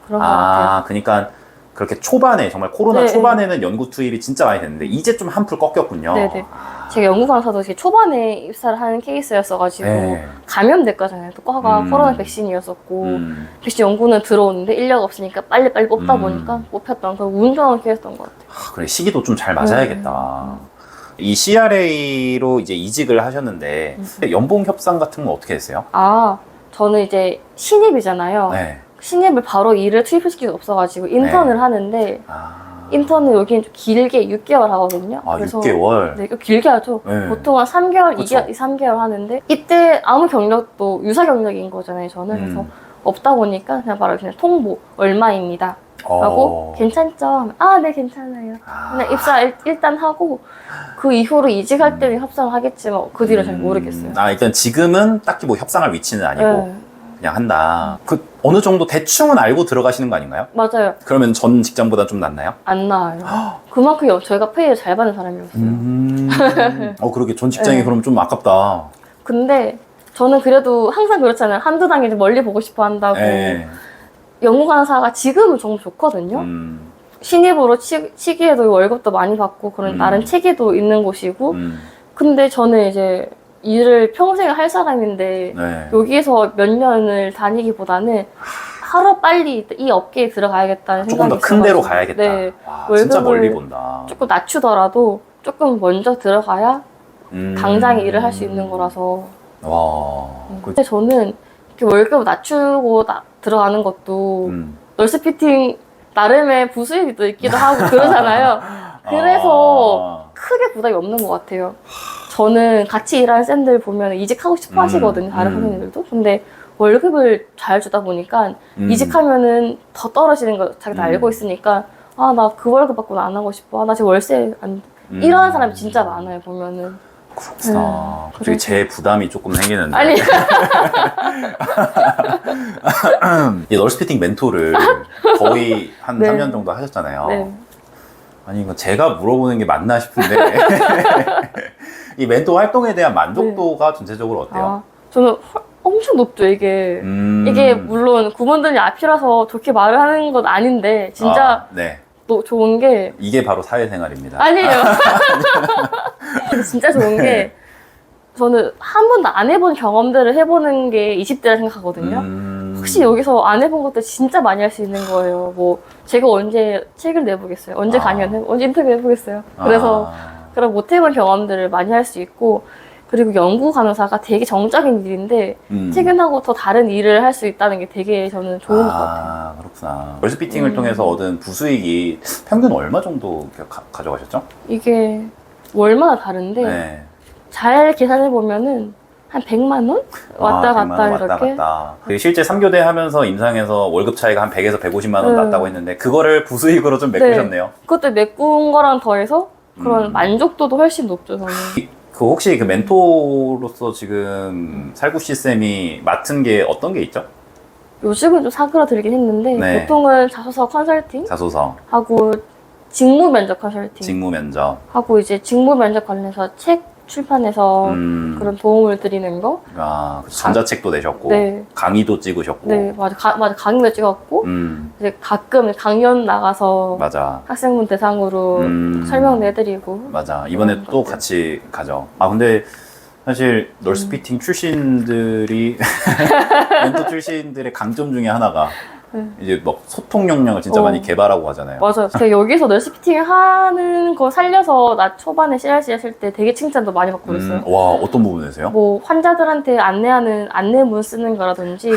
그런 것 같아요. 그러니까 그렇게 초반에 정말 코로나 네. 초반에는 연구 투입이 진짜 많이 됐는데 이제 좀 한풀 꺾였군요. 네네. 제가 연구강사도 초반에 입사를 하는 케이스였어가지고 네. 감염됐거든요. 또 과가 코로나 백신이었었고 백신 연구는 들어오는데 인력 없으니까 빨리빨리 뽑다 보니까 뽑혔던 그런 운 좋은 케이스였던 것 같아요. 그래 시기도 좀 잘 맞아야겠다. 이 CRA로 이제 이직을 하셨는데 연봉 협상 같은 건 어떻게 했어요? 저는 이제 신입이잖아요. 네. 신입을 바로 일을 투입시킬 수 없어가지고 인턴을 하는데 인턴은 여기는 좀 길게 6개월 하거든요. 그래서 6개월? 네, 길게 하죠. 네. 보통 한 3개월, 그쵸. 3개월 하는데 이때 아무 경력도 유사 경력인 거잖아요, 저는. 그래서 없다 보니까 그냥 바로 그냥 통보 얼마입니다. 하고 괜찮죠? 하면, 네 괜찮아요. 그냥 입사 일단 하고 그 이후로 이직할 때는 협상을 하겠지만 그 뒤로 잘 모르겠어요. 일단 지금은 딱히 뭐 협상할 위치는 아니고 네. 그냥 한다. 그 어느 정도 대충은 알고 들어가시는 거 아닌가요? 맞아요. 그러면 전 직장보다 좀 낫나요? 안 나와요. 그만큼 저희가 페이를 잘 받는 사람이었어요. 그러게 전 직장이 네. 그럼 좀 아깝다. 근데 저는 그래도 항상 그렇잖아요. 한두 단계 좀 멀리 보고 싶어 한다고. 네. 연구강사가 지금은 정말 좋거든요. 신입으로 치기에도 월급도 많이 받고 그런 나름 체계도 있는 곳이고 근데 저는 이제 일을 평생 할 사람인데 네. 여기에서 몇 년을 다니기보다는 하루 빨리 이 업계에 들어가야겠다는 조금 생각이 더 큰 데로 있어가지고. 가야겠다. 네. 와, 진짜 월급을 멀리 본다. 조금 낮추더라도 조금 먼저 들어가야 당장에 일을 할 수 있는 거라서 와. 근데 저는 이렇게 월급 낮추고 들어가는 것도 널스 피팅 나름의 부수입이 또 있기도 하고 그러잖아요. 그래서 크게 부담이 없는 것 같아요. 저는 같이 일하는 쌤들 보면 이직하고 싶어 하시거든요. 다른 선생님들도. 근데 월급을 잘 주다 보니까 이직하면은 더 떨어지는 거 자기도 알고 있으니까 나 그 월급 받고는 안 하고 싶어. 나 지금 월세 안 이러한 사람이 진짜 많아요. 보면은. 그렇구나. 갑자기 제 부담이 조금 생기는데. 아니 이 널스피팅 멘토를 거의 한 네. 3년 정도 하셨잖아요. 네. 아니 이거 제가 물어보는 게 맞나 싶은데 이 멘토 활동에 대한 만족도가 전체적으로 어때요? 저는 엄청 높죠 이게. 이게 물론 구몬들이 앞이라서 좋게 말을 하는 건 아닌데 진짜 네. 또 좋은 게 이게 바로 사회생활입니다. 아니에요. 진짜 좋은 게 저는 한 번도 안 해본 경험들을 해보는 게 20대라 생각하거든요. 혹시 여기서 안 해본 것들 진짜 많이 할 수 있는 거예요. 뭐 제가 언제 책을 내보겠어요. 언제 강연 언제 인터뷰 해보겠어요. 그래서 그런 못 해본 경험들을 많이 할 수 있고 그리고 연구 간호사가 되게 정적인 일인데 퇴근하고 더 다른 일을 할 수 있다는 게 되게 저는 좋은 것 같아요. 그렇구나. 널스피팅을 통해서 얻은 부수익이 평균 얼마 정도 가져가셨죠? 이게 월마다 다른데 네. 잘 계산해 보면은 한 100만 원? 왔다 갔다 이렇게. 그 실제 3교대 하면서 임상에서 월급 차이가 한 100에서 150만 원 났다고 했는데 그거를 부수익으로 좀 메꾸셨네요. 그것도 메꾼 거랑 더해서 그런 만족도도 훨씬 높죠, 저는. 그 혹시 그 멘토로서 지금 살구씨 쌤이 맡은 게 어떤 게 있죠? 요즘은 좀 사그라들긴 했는데 네. 보통은 자소서 컨설팅 자소서, 하고 직무 면접 컨설팅 직무 면접. 하고 이제 직무 면접 관련해서 책 출판해서 그런 도움을 드리는 거. 전자책도 내셨고, 네. 강의도 찍으셨고. 네, 맞아. 강의도 찍었고, 이제 가끔 강연 나가서 맞아. 학생분 대상으로 설명도 해드리고. 맞아. 이번에 또 같이 가죠. 근데 사실 널스피팅 출신들이 멘토 출신들의 강점 중에 하나가 이제 막 소통 역량을 진짜 많이 개발하고 하잖아요. 맞아요. 제가 여기서 널스 피팅 하는 거 살려서 나 초반에 CRC 했을 때 되게 칭찬도 많이 받고 그랬어요. 와, 어떤 부분에서요? 뭐 환자들한테 안내하는 안내문 쓰는 거라든지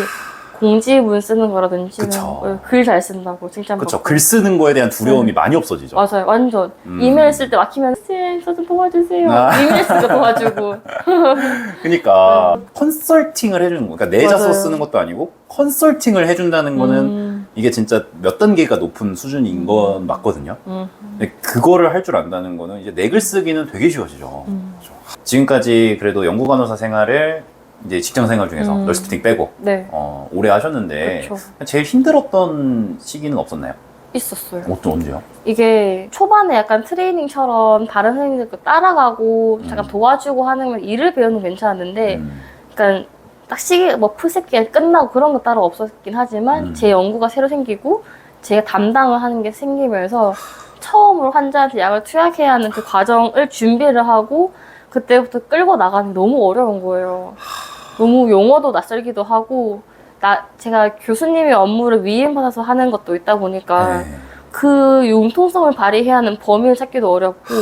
공지문 쓰는 거라든지 글 잘 쓴다고 칭찬받고. 그렇죠. 글 쓰는 거에 대한 두려움이 많이 없어지죠. 맞아요. 완전. 이메일 쓸 때 막히면 쌤, 저 좀 도와주세요. 이메일 쓸 때 도와주고. 그러니까 컨설팅을 해주는 거. 그러니까 내 자소 쓰는 것도 아니고 컨설팅을 해준다는 거는 이게 진짜 몇 단계가 높은 수준인 건 맞거든요. 근데 그거를 할 줄 안다는 거는 이제 내 글 쓰기는 되게 쉬워지죠. 그렇죠. 지금까지 그래도 연구 간호사 생활을 이제 직장 생활 중에서 널스피팅 빼고 네. 오래 하셨는데 그렇죠. 제일 힘들었던 시기는 없었나요? 있었어요. 언제요? 이게 초반에 약간 트레이닝처럼 다른 선생님들 거 따라가고 잠깐 도와주고 하는 건 일을 배우는 건 괜찮았는데 그러니까 딱 시기 뭐 풀새끼가 끝나고 그런 거 따로 없었긴 하지만 제 연구가 새로 생기고 제가 담당을 하는 게 생기면서 처음으로 환자한테 약을 투약해야 하는 그 과정을 준비를 하고 그때부터 끌고 나가는 게 너무 어려운 거예요. 너무 용어도 낯설기도 하고 제가 교수님의 업무를 위임받아서 하는 것도 있다 보니까 네. 그 융통성을 발휘해야 하는 범위를 찾기도 어렵고.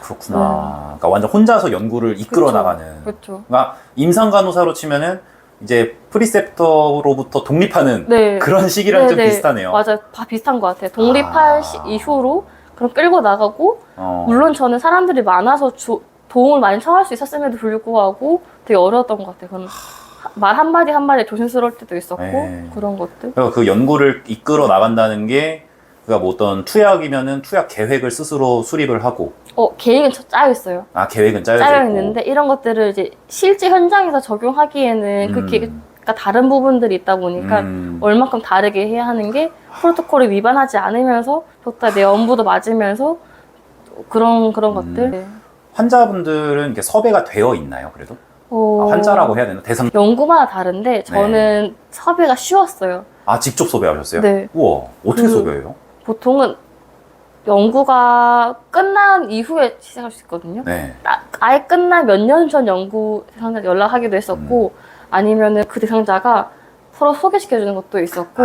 그렇구나. 그러니까 완전 혼자서 연구를 이끌어 그쵸. 나가는. 그렇죠. 그러니까 임상 간호사로 치면은 이제 프리셉터로부터 독립하는 네. 그런 시기랑 좀 네네. 비슷하네요. 맞아요. 다 비슷한 것 같아요. 독립할 이후로 그럼 끌고 나가고 물론 저는 사람들이 많아서 도움을 많이 청할 수 있었음에도 불구하고 되게 어려웠던 것 같아요. 그건 말 한마디 한마디 조심스러울 때도 있었고 네. 그런 것들. 그러니까 그 연구를 이끌어 나간다는 게 그러니까 뭐 어떤 투약이면은 투약 계획을 스스로 수립을 하고 계획은 짜여 있어요. 계획은 짜여져 짜여 있고. 있는데 이런 것들을 이제 실제 현장에서 적용하기에는 그 계획과 다른 부분들이 있다 보니까 얼마큼 다르게 해야 하는 게 프로토콜을 위반하지 않으면서 좋다 내 업무도 맞으면서 그런 것들. 네. 환자분들은 이렇게 섭외가 되어 있나요? 그래도 환자라고 해야 되나? 대상. 연구마다 다른데 저는 섭외가 쉬웠어요. 직접 섭외하셨어요? 네. 우와, 어떻게 섭외해요? 보통은 연구가 끝난 이후에 시작할 수 있거든요. 네. 아예 끝난 몇 년 전 연구 대상자 연락하기도 했었고 아니면은 그 대상자가 서로 소개시켜주는 것도 있었고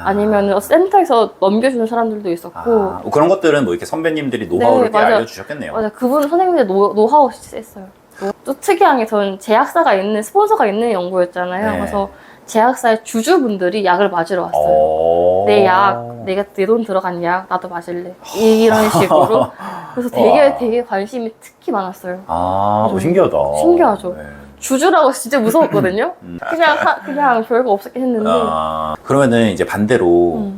아니면은 센터에서 넘겨주는 사람들도 있었고 그런 것들은 뭐 이렇게 선배님들이 노하우를 꽤 맞아요. 알려주셨겠네요. 맞아요. 그분은 선생님들 노하우 했어요. 또 특이한 게 저는 제약사가 있는 스폰서가 있는 연구였잖아요. 네. 그래서 제약사의 주주분들이 약을 맞으러 왔어요. 내 돈 들어간 약 나도 맞을래. 이런 식으로. 그래서 되게 관심이 특히 많았어요. 신기하다. 신기하죠. 네. 주주라고 진짜 무서웠거든요. 그냥 별거 없었긴 했는데. 그러면은 이제 반대로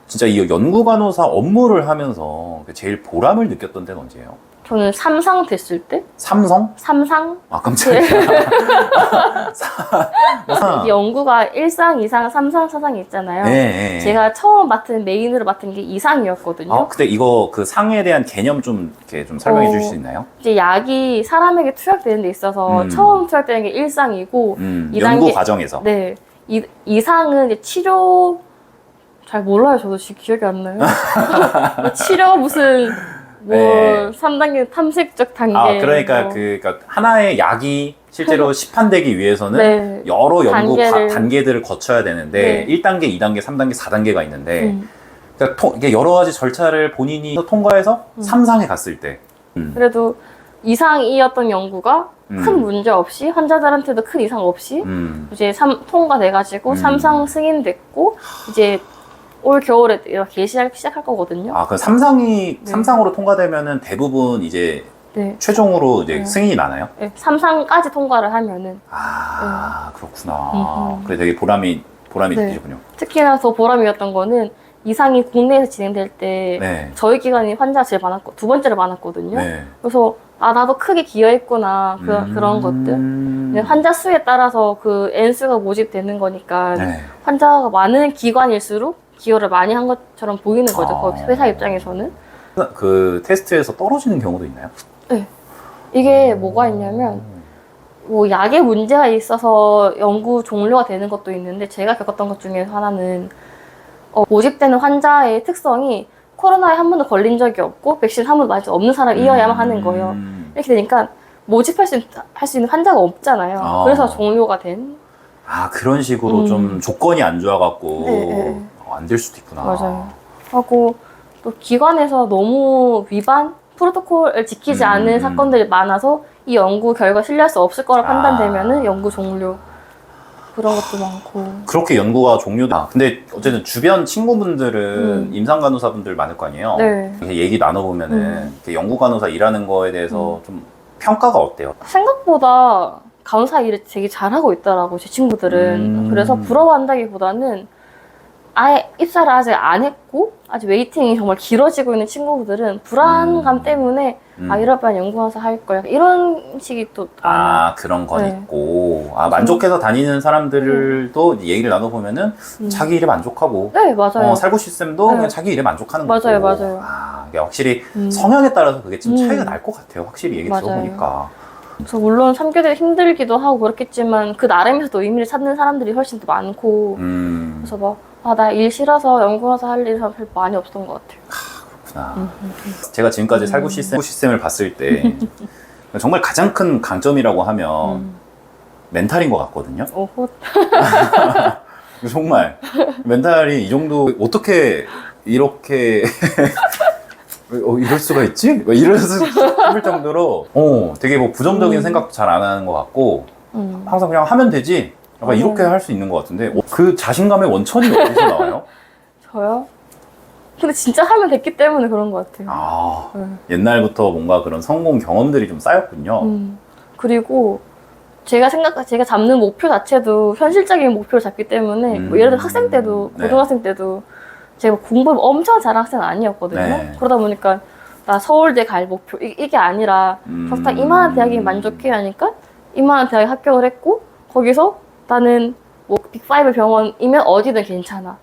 진짜 이 연구 간호사 업무를 하면서 제일 보람을 느꼈던 때는 언제예요? 저는 삼상 됐을 때? 삼성? 삼상? 깜짝이야. 이 연구가 1상, 2상, 3상, 4상이 있잖아요. 네. 제가 처음 메인으로 맡은 게 2상이었거든요. 근데 이거 그 상에 대한 개념 좀 이렇게 좀 설명해 주실 수 있나요? 이제 약이 사람에게 투약되는 데 있어서 처음 투약되는 게 1상이고 연구 과정에서. 네. 2상은 이제 치료 잘 몰라요. 저도 지금 기억이 안 나요. 치료 무슨 3단계 탐색적 단계. 그러니까 그러니까 하나의 약이 실제로 시판되기 위해서는 여러 연구 단계들을 거쳐야 되는데 1단계, 2단계, 3단계, 4단계가 있는데 그러니까 이게 여러 가지 절차를 본인이 통과해서 3상에 갔을 때 그래도 2상이었던 연구가 큰 문제 없이 환자들한테도 큰 이상 없이 이제 통과돼가지고 3상 승인됐고 이제 올 겨울에 시작할 거거든요. 그 3상으로 통과되면은 대부분 이제 최종으로 이제 승인이 나나요? 네, 3상까지 통과를 하면은. 그렇구나. 그래 되게 보람이 느끼셨군요. 특히나 더 보람이었던 거는 2상이 국내에서 진행될 때 저희 기관이 환자가 제일 많았고 두 번째로 많았거든요. 그래서 나도 크게 기여했구나 그런 것들. 환자 수에 따라서 그 N수가 모집되는 거니까 환자가 많은 기관일수록 기여를 많이 한 것처럼 보이는 거죠. 그 회사 입장에서는. 그 테스트에서 떨어지는 경우도 있나요? 네. 이게 뭐가 있냐면 뭐 약에 문제가 있어서 연구 종료가 되는 것도 있는데 제가 겪었던 것 중에 하나는 모집되는 환자의 특성이 코로나에 한 번도 걸린 적이 없고 백신 한 번도 맞은 적이 없는 사람이어야만 하는 거예요. 이렇게 되니까 모집할 수 있는 환자가 없잖아요. 그래서 종료가 된. 그런 식으로 좀 조건이 안 좋아갖고 안 될 수도 있구나. 맞아요. 하고 또 기관에서 너무 프로토콜을 지키지 않은 사건들이 많아서 이 연구 결과 신뢰할 수 없을 거라 판단되면은 연구 종료. 그런 것도 많고. 그렇게 연구가 종료돼. 근데 어쨌든 주변 친구분들은 임상 간호사분들 많을 거 아니에요. 이렇게 얘기 나눠보면은 이렇게 연구 간호사 일하는 거에 대해서 좀 평가가 어때요? 생각보다 간호사 일을 되게 잘하고 있더라고 제 친구들은. 그래서 부러워한다기보다는 아예 입사를 아직 안 했고 아직 웨이팅이 정말 길어지고 있는 친구들은 불안감 때문에 이럴 바엔 연구원서 할 거야 이런 식이 또 많아요. 그런 건 네. 있고 만족해서 다니는 사람들도 얘기를 나눠보면은 자기 일에 만족하고 네, 맞아요. 살구 시스템도 네. 그냥 자기 일에 만족하는 맞아요, 거고 맞아요. 이게 확실히 성향에 따라서 그게 좀 차이가 날 것 같아요. 확실히 얘기 맞아요. 들어보니까 그래서 물론 3교대 힘들기도 하고 그렇겠지만 그 나름에서도 의미를 찾는 사람들이 훨씬 더 많고 그래서 막 나 일 싫어서 연구원서 할 일은 별로 많이 없었던 것 같아요. 그렇구나. 제가 지금까지 살구 시스템을 봤을 때 정말 가장 큰 강점이라고 하면 멘탈인 것 같거든요. 오호. 정말 멘탈이 이 정도 어떻게 이렇게 이럴 수가 있지? 이럴 싶을 정도로 되게 뭐 부정적인 생각도 잘 안 하는 것 같고 항상 그냥 하면 되지 약간 이렇게 할 수 있는 것 같은데 그 자신감의 원천이 어디서 나와요? 저요? 근데 진짜 하면 됐기 때문에 그런 것 같아요. 옛날부터 뭔가 그런 성공 경험들이 좀 쌓였군요. 그리고 제가 잡는 목표 자체도 현실적인 목표를 잡기 때문에 뭐 예를 들어 학생 때도 고등학생 때도 제가 공부를 엄청 잘하는 학생은 아니었거든요. 네. 그러다 보니까 나 서울대 갈 목표 이게 아니라 적당 이만한 대학에 만족해야 하니까 이만한 대학에 합격을 했고 거기서 나는 뭐 빅5 병원이면 어디든 괜찮아.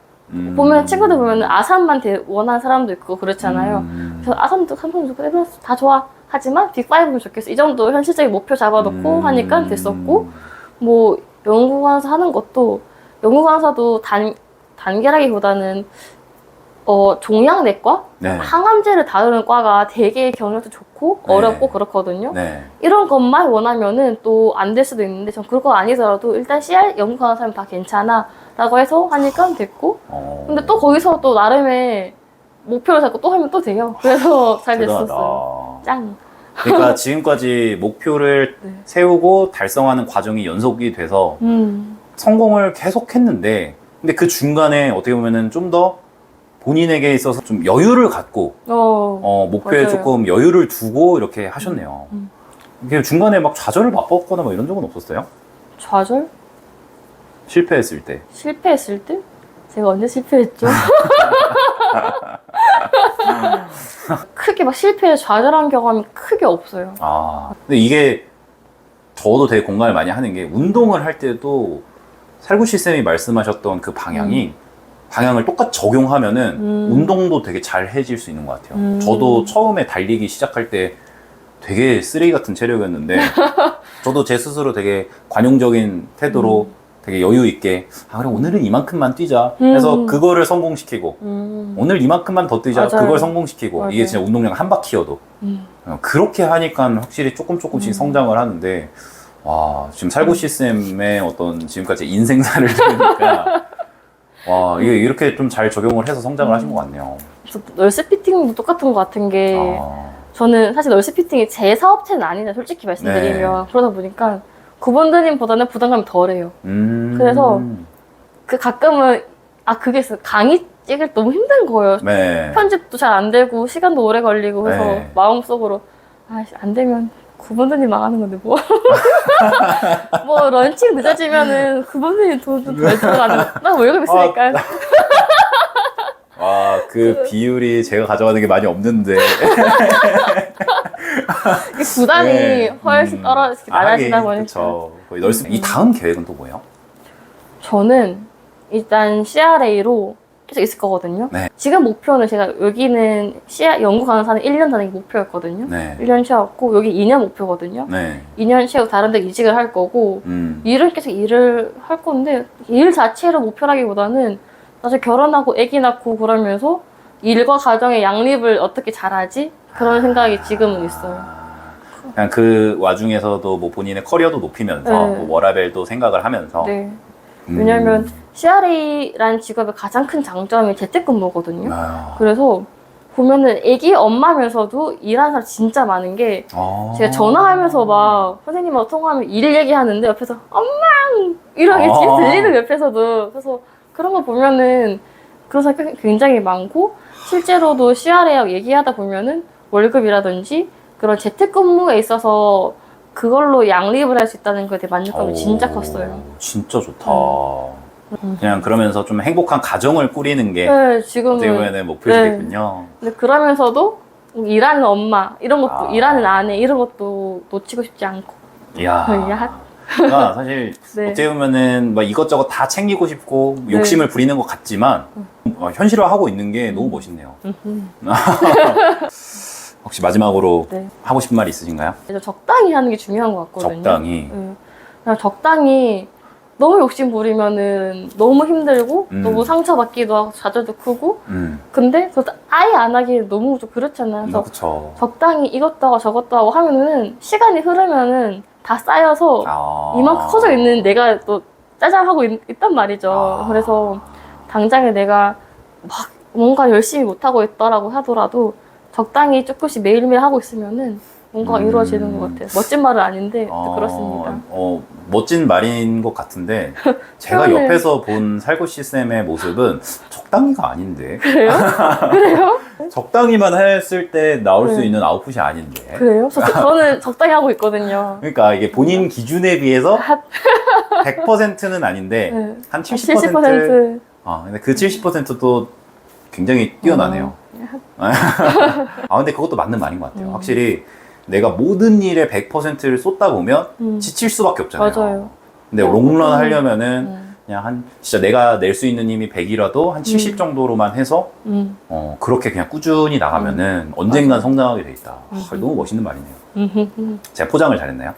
보면 친구들 보면 아산만 원하는 사람도 있고 그렇잖아요. 그래서 아산도 좋고 다 좋아. 하지만 빅5면 좋겠어. 이 정도 현실적인 목표 잡아놓고 하니까 됐었고 뭐 연구 강사 하는 것도 연구 강사도 단계라기보다는 종양내과? 네. 항암제를 다루는 과가 되게 경력도 좋고 어렵고 그렇거든요. 네. 이런 것만 원하면은 또 안 될 수도 있는데 전 그거 아니더라도 일단 CR 연구 강사는 다 괜찮아 라고 해서 하니까 됐고 근데 또 거기서 또 나름의 목표를 잡고 또 하면 또 돼요. 그래서 잘 됐었어요. 짱. 그러니까 지금까지 목표를 세우고 달성하는 과정이 연속이 돼서 성공을 계속 했는데 근데 그 중간에 어떻게 보면은 좀 더 본인에게 있어서 좀 여유를 갖고 목표에 맞아요. 조금 여유를 두고 이렇게 하셨네요. 이게 중간에 막 좌절을 맛봤거나 막 이런 적은 없었어요? 좌절? 실패했을 때. 실패했을 때? 제가 언제 실패했죠? 크게 막 실패에 좌절한 경험이 크게 없어요. 근데 이게 저도 되게 공감을 많이 하는 게 운동을 할 때도 살구 시스템이 말씀하셨던 그 방향을 똑같이 적용하면은 운동도 되게 잘 해질 수 있는 것 같아요. 저도 처음에 달리기 시작할 때 되게 쓰레기 같은 체력이었는데 저도 제 스스로 되게 관용적인 태도로 되게 여유 있게 그래 오늘은 이만큼만 뛰자 해서 그거를 성공시키고 오늘 이만큼만 더 뛰자 맞아요. 그걸 성공시키고 맞아요. 이게 진짜 운동량 한 바퀴여도 그렇게 하니까 확실히 조금씩 성장을 하는데 와 지금 살구 시스템의 어떤 지금까지 인생사를 들으니까 와 이게 이렇게 좀 잘 적용을 해서 성장을 하신 것 같네요. 널스 피팅도 똑같은 것 같은 게 저는 사실 널스 피팅이 제 사업체는 아니잖아요. 솔직히 말씀드리면 그러다 보니까 그분들님보다는 부담감이 덜해요. 그래서 그 가끔은 그게 있어요. 강의 찍을 때 너무 힘든 거예요. 네. 편집도 잘 안 되고 시간도 오래 걸리고 해서 네. 마음속으로 안 되면 그분들이 망하는 건데 뭐. 뭐 런칭 늦어지면은 그분들이 돈 좀 덜 들어가는 나 월급 있으니까. 와, 그 비율이 제가 가져가는 게 많이 없는데. 이 부담이 훨씬 낮아지다 보니까. 그쵸. 거의 이 다음 계획은 또 뭐예요? 저는 일단 CRA로 계속 있을 거거든요. 네. 지금 목표는 제가 여기는 연구 강사는 1년 다니기 목표였거든요. 네. 1년 채웠고 여기 2년 목표거든요. 네. 2년 채우고 다른 데 이직을 할 거고 일은 계속 일을 할 건데 일 자체로 목표라기보다는 나중에 결혼하고 아기 낳고 그러면서 일과 가정의 양립을 어떻게 잘하지? 그런 생각이 지금은 있어요. 그냥 그 와중에서도 뭐 본인의 커리어도 높이면서 네. 뭐 워라밸도 생각을 하면서 네. 왜냐면 CRA라는 직업의 가장 큰 장점이 재택근무거든요. 그래서 보면은 애기 엄마면서도 일하는 사람 진짜 많은 게 제가 전화하면서 막 선생님하고 통화하면 일 얘기하는데 옆에서 엄마 이렇게 들리는 옆에서도 그래서 그런 거 보면은 그런 사람이 굉장히 많고 실제로도 CRA하고 얘기하다 보면은 월급이라든지 그런 재택근무에 있어서 그걸로 양립을 할 수 있다는 거에 대해 만족감이 진짜 컸어요. 진짜 좋다. 그냥 그러면서 좀 행복한 가정을 꾸리는 게 네, 지금은. 어떻게 보면 목표시겠군요. 근데 그러면서도 일하는 엄마, 이런 것도, 아. 일하는 아내, 이런 것도 놓치고 싶지 않고. 이야. 야. 그러니까 사실 네. 어떻게 보면은 막 이것저것 다 챙기고 싶고 네. 욕심을 부리는 것 같지만 현실화하고 있는 게 너무 멋있네요. 혹시 마지막으로 네. 하고 싶은 말 있으신가요? 이제 적당히 하는 게 중요한 것 같거든요. 적당히. 그냥 적당히 너무 욕심 부리면은 너무 힘들고 너무 상처받기도 하고 좌절도 크고 근데 그것도 아예 안 하기 너무 좀 그렇잖아요. 그래서 그렇죠. 적당히 이것도 하고 저것도 하고 하면은 시간이 흐르면은 다 쌓여서 이만큼 커져 있는 내가 또 짜장하고 있단 말이죠. 그래서 당장에 내가 막 뭔가 열심히 못하고 있더라고 하더라도 적당히 조금씩 매일매일 하고 있으면은 뭔가가 이루어지는 것 같아요. 멋진 말은 아닌데 그렇습니다. 멋진 말인 것 같은데 제가 표현을- 옆에서 본 살구씨 쌤의 모습은 적당히가 아닌데 그래요? 그래요? 적당히만 했을 때 나올 수 네. 있는 아웃풋이 아닌데 그래요? 저는 적당히 하고 있거든요. 그러니까 이게 본인 기준에 비해서 100%는 아닌데 네. 한 70%. 70%. 근데 그 70%도 굉장히 뛰어나네요. 근데 그것도 맞는 말인 것 같아요. 확실히 내가 모든 일에 100%를 쏟다 보면 지칠 수밖에 없잖아요. 맞아요. 근데 롱런 하려면은 그냥 진짜 내가 낼 수 있는 힘이 100이라도 한 70 정도로만 해서 그렇게 그냥 꾸준히 나가면은 언젠간 맞아요. 성장하게 돼 있다. 너무 멋있는 말이네요. 제가 포장을 잘했나요?